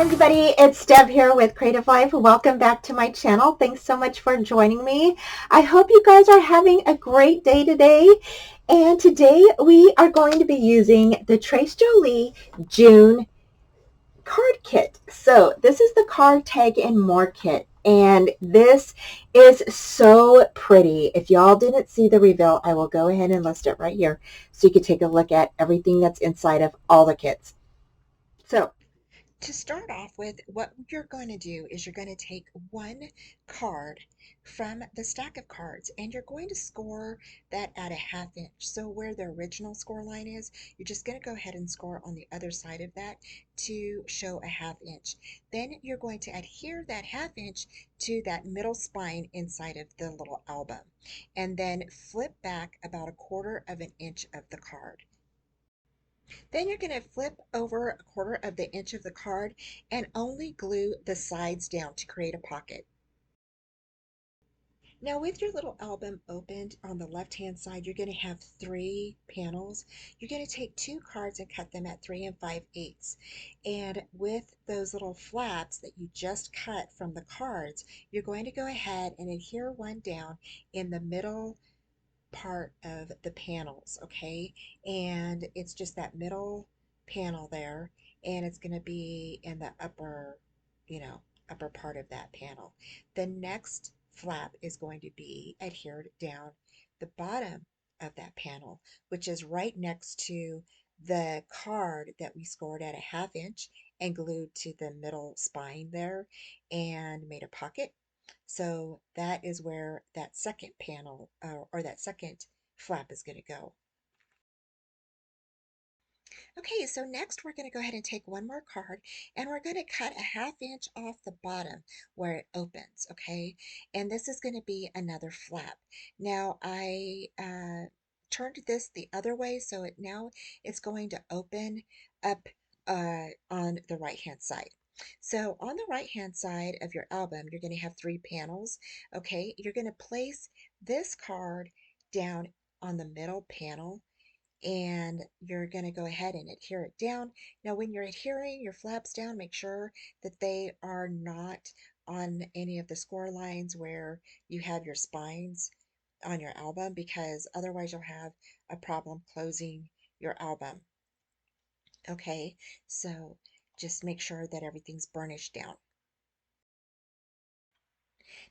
everybody, it's Deb here with Creative Life. Welcome back to my channel. Thanks so much for joining me. I hope you guys are having a great day today. And today we are going to be using the Trace Jolie June card kit. So this is the card tag and more kit. And this is so pretty. If y'all didn't see the reveal, I will go ahead and list it right here so you can take a look at everything that's inside of all the kits. So To start off with, what you're going to do is you're going to take one card from the stack of cards and you're going to score that at a half inch. So where the original score line is, you're just going to go ahead and score on the other side of that to show a half inch. Then you're going to adhere that half inch to that middle spine inside of the little album and then flip back about a quarter of an inch of the card. Then you're going to flip over a quarter of the inch of the card and only glue the sides down to create a pocket. Now with your little album opened on the left hand side, you're going to have three panels. You're going to take two cards and cut them at 3 5/8. And with those little flaps that you just cut from the cards, you're going to go ahead and adhere one down in the middle part of the panels, okay? And it's just that middle panel there, and it's going to be in the upper, upper part of that panel. The next flap is going to be adhered down the bottom of that panel, which is right next to the card that we scored at a half inch and glued to the middle spine there and made a pocket. So that is where that second panel or that second flap is going to go. Okay, so next we're going to go ahead and take one more card and we're going to cut a half inch off the bottom where it opens, okay? And this is going to be another flap. Now I turned this the other way, so now it's going to open up on the right hand side. So on the right hand side of your album, you're going to have three panels, okay? You're going to place this card down on the middle panel and you're going to go ahead and adhere it down. Now, when you're adhering your flaps down, make sure that they are not on any of the score lines where you have your spines on your album, because otherwise you'll have a problem closing your album. Okay, so just make sure that everything's burnished down.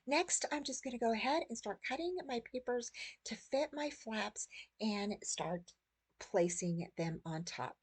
Next, I'm just going to go ahead and start cutting my papers to fit my flaps and start placing them on top.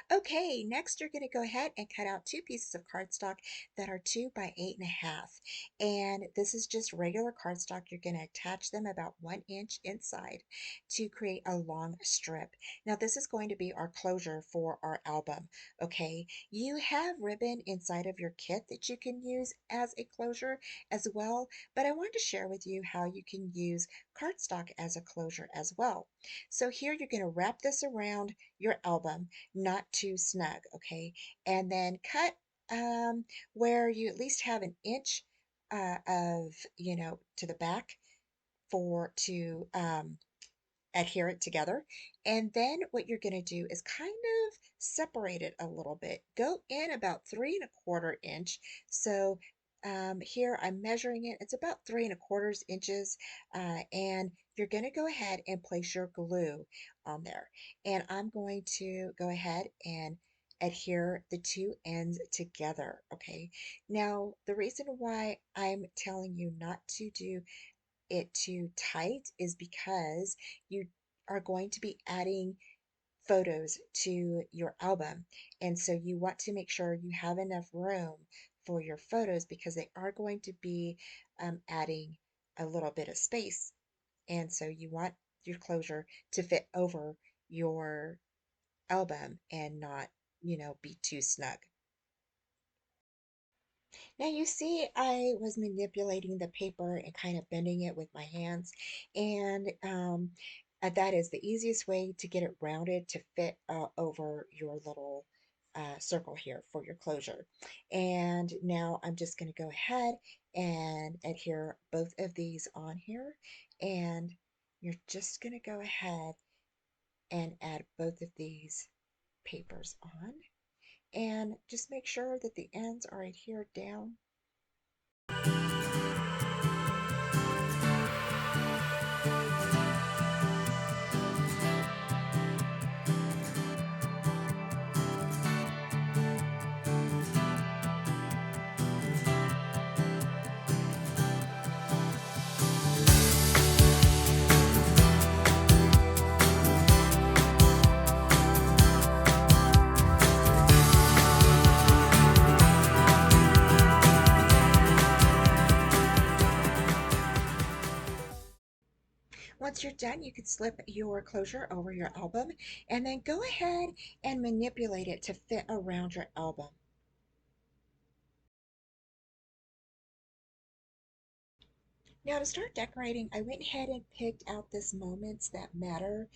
Okay, next you're going to go ahead and cut out two pieces of cardstock that are 2 by 8.5. And this is just regular cardstock. You're going to attach them about 1 inch inside to create a long strip. Now this is going to be our closure for our album. Okay, you have ribbon inside of your kit that you can use as a closure as well, but I wanted to share with you how you can use cardstock as a closure as well. So here you're going to wrap this around your album, not too snug, okay? And then cut where you at least have an inch of, to the back for to adhere it together. And then what you're going to do is kind of separate it a little bit. Go in about 3 1/4 inch. So here I'm measuring it. It's about 3 1/4 inches. And you're going to go ahead and place your glue on there. And I'm going to go ahead and adhere the two ends together. Okay. Now, the reason why I'm telling you not to do it too tight is because you are going to be adding photos to your album. And so you want to make sure you have enough room for your photos because they are going to be adding a little bit of space. And so you want your closure to fit over your album and not, be too snug. Now you see I was manipulating the paper and kind of bending it with my hands, and that is the easiest way to get it rounded to fit over your little circle here for your closure. And now I'm just going to go ahead and adhere both of these on here, and you're just going to go ahead and add both of these papers on. And just make sure that the ends are adhered down. Once you're done, you can slip your closure over your album and then go ahead and manipulate it to fit around your album. Now to start decorating, I went ahead and picked out this Moments That Matter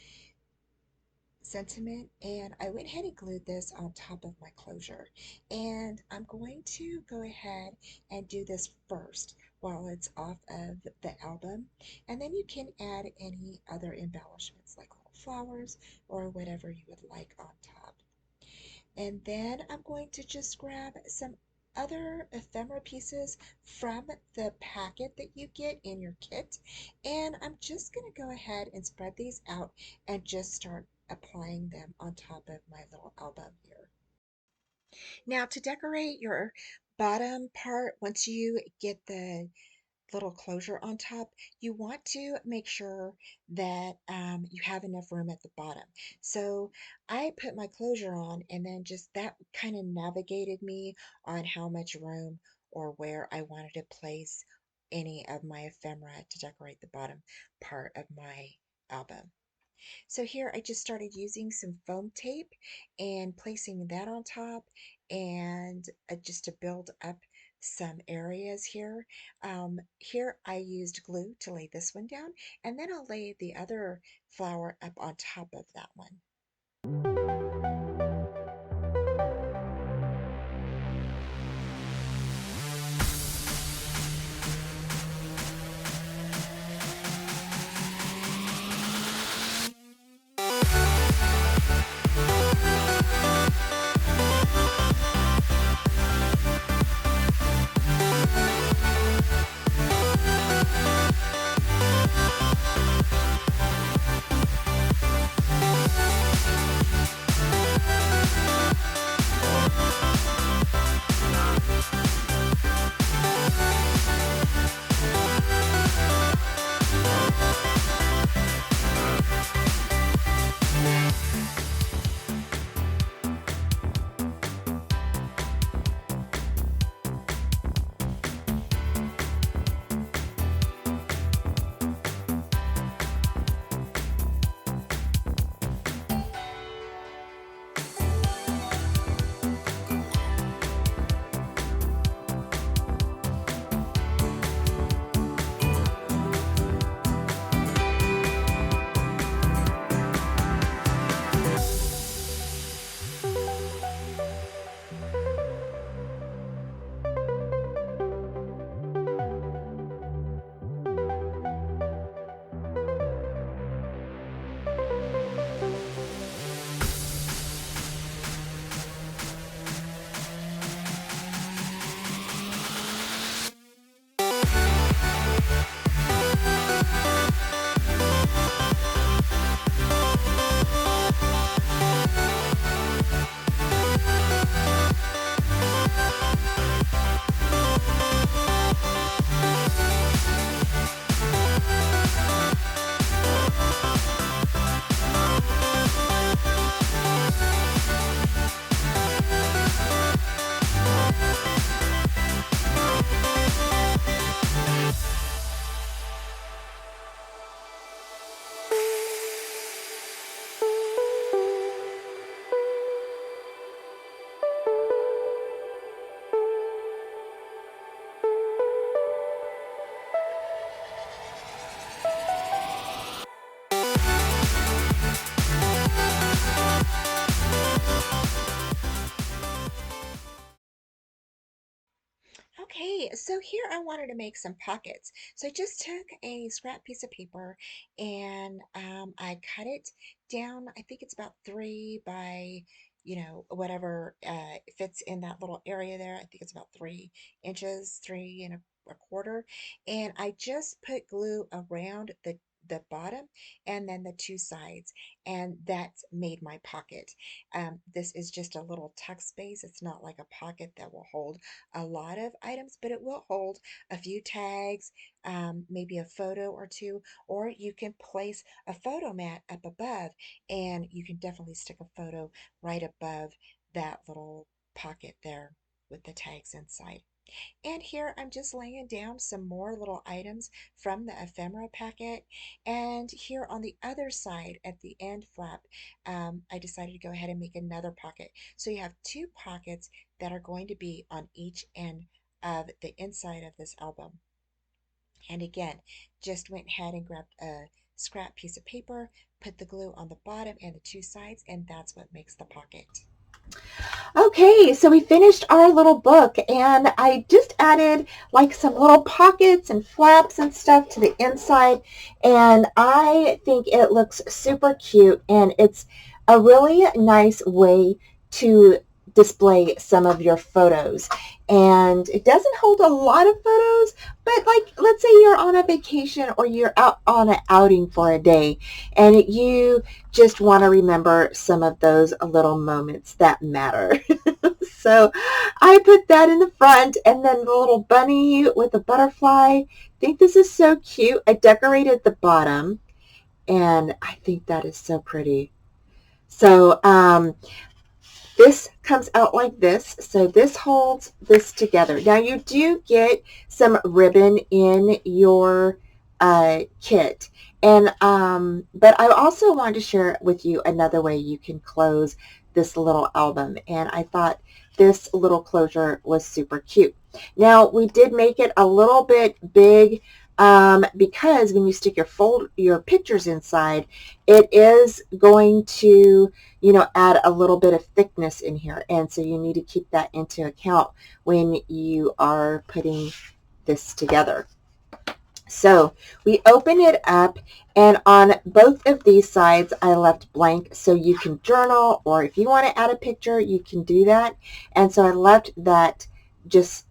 sentiment, and I went ahead and glued this on top of my closure. And I'm going to go ahead and do this first while it's off of the album, and then you can add any other embellishments like little flowers or whatever you would like on top. And then I'm going to just grab some other ephemera pieces from the packet that you get in your kit. And I'm just going to go ahead and spread these out and just start applying them on top of my little album here. Now to decorate your bottom part, once you get the little closure on top, you want to make sure that you have enough room at the bottom. So I put my closure on, and then just that kind of navigated me on how much room or where I wanted to place any of my ephemera to decorate the bottom part of my album. So here I just started using some foam tape and placing that on top, and just to build up some areas here. Here I used glue to lay this one down, and then I'll lay the other flower up on top of that one. Okay, so here I wanted to make some pockets. So I just took a scrap piece of paper and I cut it down. I think it's about 3 by, whatever fits in that little area there. I think it's about 3 inches, 3 and a quarter. And I just put glue around the bottom and then the two sides, and that's made my pocket. This is just a little tuck space. It's not like a pocket that will hold a lot of items, but it will hold a few tags, maybe a photo or two, or you can place a photo mat up above, and you can definitely stick a photo right above that little pocket there with the tags inside. And here I'm just laying down some more little items from the ephemera packet. And here on the other side at the end flap, I decided to go ahead and make another pocket. So you have two pockets that are going to be on each end of the inside of this album. And again, just went ahead and grabbed a scrap piece of paper, put the glue on the bottom and the two sides, and that's what makes the pocket. Okay, so we finished our little book and I just added like some little pockets and flaps and stuff to the inside, and I think it looks super cute and it's a really nice way to display some of your photos. And it doesn't hold a lot of photos, but like let's say you're on a vacation or you're out on an outing for a day and you just want to remember some of those little moments that matter. So I put that in the front, and then the little bunny with the butterfly. I think this is so cute. I decorated the bottom, and I think that is so pretty. So this comes out like this. So this holds this together. Now you do get some ribbon in your kit. And but I also wanted to share with you another way you can close this little album. And I thought this little closure was super cute. Now we did make it a little bit big because when you stick your pictures inside, it is going to add a little bit of thickness in here. And so you need to keep that into account when you are putting this together. So we open it up, and on both of these sides I left blank so you can journal, or if you want to add a picture you can do that. And so I left that just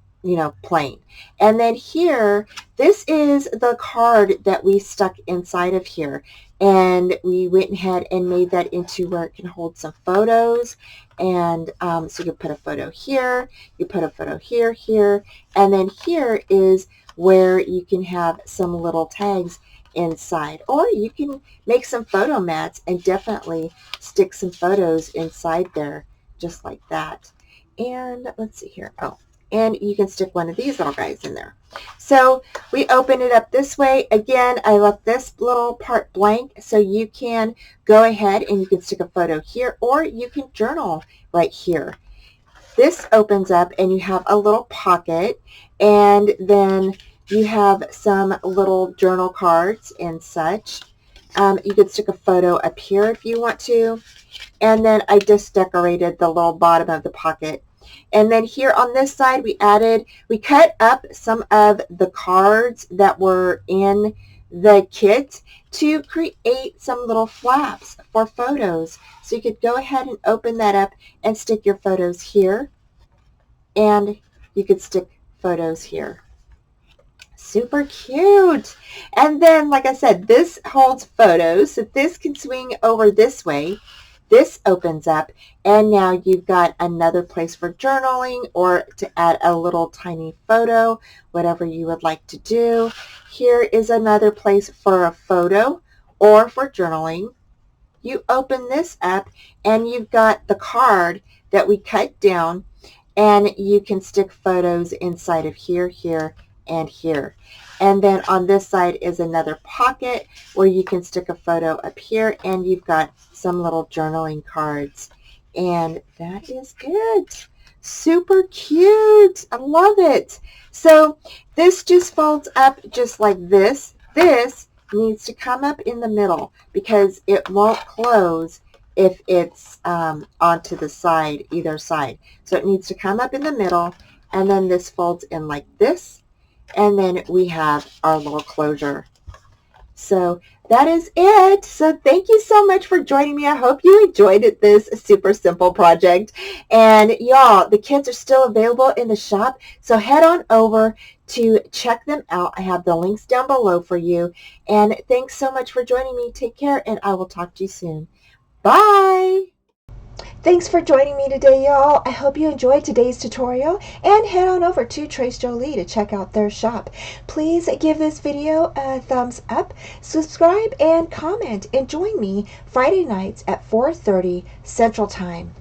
plain. And then here, this is the card that we stuck inside of here, and we went ahead and made that into where it can hold some photos. And so you put a photo here, you put a photo here, here, and then here is where you can have some little tags inside, or you can make some photo mats and definitely stick some photos inside there just like that. And let's see here. Oh, and you can stick one of these little guys in there. So we open it up this way. Again, I left this little part blank so you can go ahead and you can stick a photo here, or you can journal right here. This opens up and you have a little pocket, and then you have some little journal cards and such. You could stick a photo up here if you want to. And then I just decorated the little bottom of the pocket. And then here on this side, we cut up some of the cards that were in the kit to create some little flaps for photos. So you could go ahead and open that up and stick your photos here, and you could stick photos here. Super cute. And then, like I said, this holds photos, so this can swing over this way. This opens up, and now you've got another place for journaling or to add a little tiny photo, whatever you would like to do. Here is another place for a photo or for journaling. You open this up, and you've got the card that we cut down, and you can stick photos inside of here, here, and here. And then on this side is another pocket where you can stick a photo up here, and you've got some little journaling cards. And that is it. Super cute. I love it. So this just folds up just like this. This needs to come up in the middle because it won't close if it's onto the side, either side. So it needs to come up in the middle, and then this folds in like this, and then we have our little closure. So that is it. So thank you so much for joining me. I hope you enjoyed this super simple project. And y'all, the kits are still available in the shop. So head on over to check them out. I have the links down below for you. And thanks so much for joining me. Take care, and I will talk to you soon. Bye. Thanks for joining me today, y'all. I hope you enjoyed today's tutorial, and head on over to Trace Jolie to check out their shop. Please give this video a thumbs up, subscribe, and comment, and join me Friday nights at 4:30 Central Time.